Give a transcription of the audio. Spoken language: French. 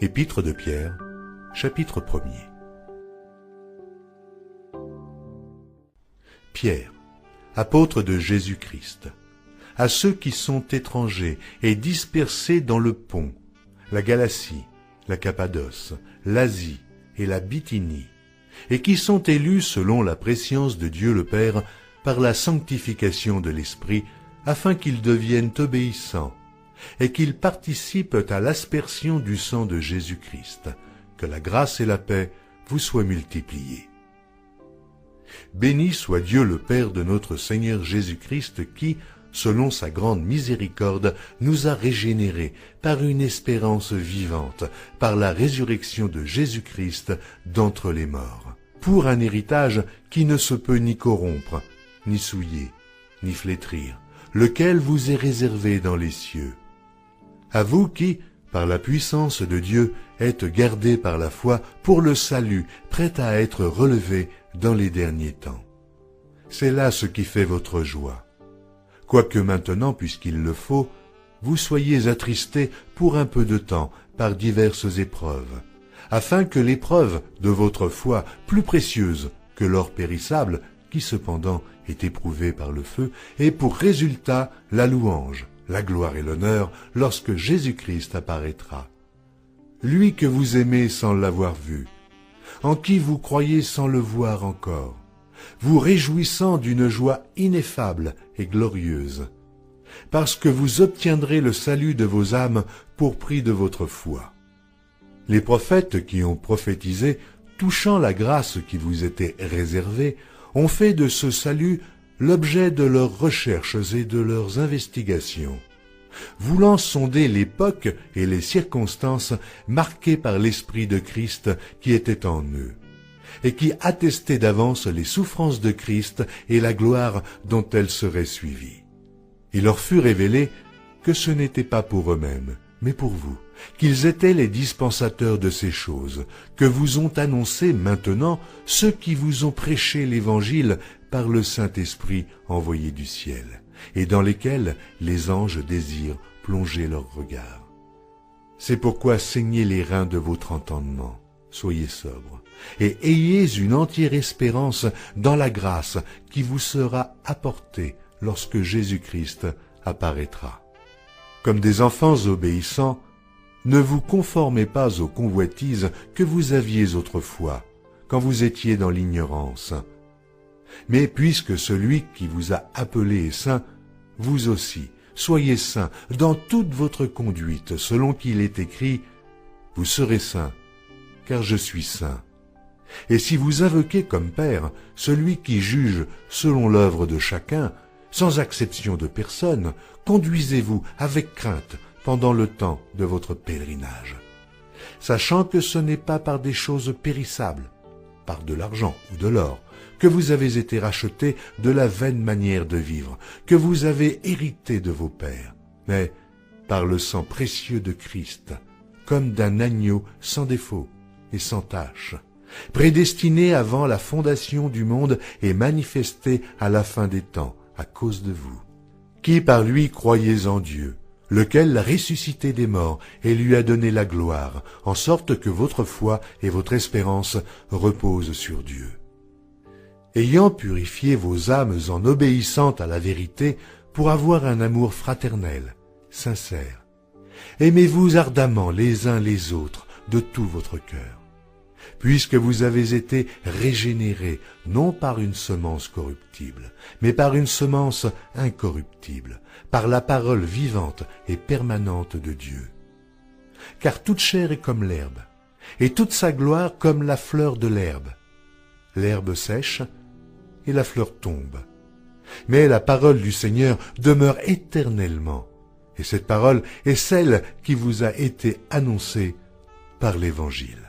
Épître de Pierre, chapitre 1er. Pierre, apôtre de Jésus-Christ, à ceux qui sont étrangers et dispersés dans le Pont, la Galatie, la Cappadoce, l'Asie et la Bithynie, et qui sont élus selon la prescience de Dieu le Père par la sanctification de l'Esprit, afin qu'ils deviennent obéissants, et qu'ils participent à l'aspersion du sang de Jésus-Christ. Que la grâce et la paix vous soient multipliées. Béni soit Dieu le Père de notre Seigneur Jésus-Christ qui, selon sa grande miséricorde, nous a régénérés par une espérance vivante, par la résurrection de Jésus-Christ d'entre les morts, pour un héritage qui ne se peut ni corrompre, ni souiller, ni flétrir, lequel vous est réservé dans les cieux. À vous qui, par la puissance de Dieu, êtes gardés par la foi pour le salut, prêt à être relevé dans les derniers temps. C'est là ce qui fait votre joie. Quoique maintenant, puisqu'il le faut, vous soyez attristés pour un peu de temps par diverses épreuves, afin que l'épreuve de votre foi, plus précieuse que l'or périssable, qui cependant est éprouvé par le feu, ait pour résultat la louange, la gloire et l'honneur lorsque Jésus-Christ apparaîtra. Lui que vous aimez sans l'avoir vu, en qui vous croyez sans le voir encore, vous réjouissant d'une joie ineffable et glorieuse, parce que vous obtiendrez le salut de vos âmes pour prix de votre foi. Les prophètes qui ont prophétisé, touchant la grâce qui vous était réservée, ont fait de ce salut l'objet de leurs recherches et de leurs investigations, voulant sonder l'époque et les circonstances marquées par l'Esprit de Christ qui était en eux, et qui attestait d'avance les souffrances de Christ et la gloire dont elles seraient suivies. Il leur fut révélé que ce n'était pas pour eux-mêmes, mais pour vous, qu'ils étaient les dispensateurs de ces choses, que vous ont annoncé maintenant ceux qui vous ont prêché l'Évangile par le Saint-Esprit envoyé du ciel, et dans lesquels les anges désirent plonger leur regard. C'est pourquoi saignez les reins de votre entendement, soyez sobres, et ayez une entière espérance dans la grâce qui vous sera apportée lorsque Jésus-Christ apparaîtra. Comme des enfants obéissants, ne vous conformez pas aux convoitises que vous aviez autrefois, quand vous étiez dans l'ignorance. Mais puisque celui qui vous a appelé est saint, vous aussi, soyez saints dans toute votre conduite, selon qu'il est écrit « Vous serez saints, car je suis saint ». Et si vous invoquez comme Père celui qui juge selon l'œuvre de chacun, sans acception de personne, conduisez-vous avec crainte pendant le temps de votre pèlerinage, sachant que ce n'est pas par des choses périssables, par de l'argent ou de l'or, que vous avez été rachetés de la vaine manière de vivre, que vous avez hérité de vos pères, mais par le sang précieux de Christ, comme d'un agneau sans défaut et sans tache, prédestiné avant la fondation du monde et manifesté à la fin des temps, à cause de vous, qui par lui croyez en Dieu, lequel l'a ressuscité des morts et lui a donné la gloire, en sorte que votre foi et votre espérance reposent sur Dieu. Ayant purifié vos âmes en obéissant à la vérité pour avoir un amour fraternel, sincère, aimez-vous ardemment les uns les autres de tout votre cœur, puisque vous avez été régénérés non par une semence corruptible, mais par une semence incorruptible, par la parole vivante et permanente de Dieu. Car toute chair est comme l'herbe, et toute sa gloire comme la fleur de l'herbe. L'herbe sèche, et la fleur tombe. Mais la parole du Seigneur demeure éternellement, et cette parole est celle qui vous a été annoncée par l'Évangile.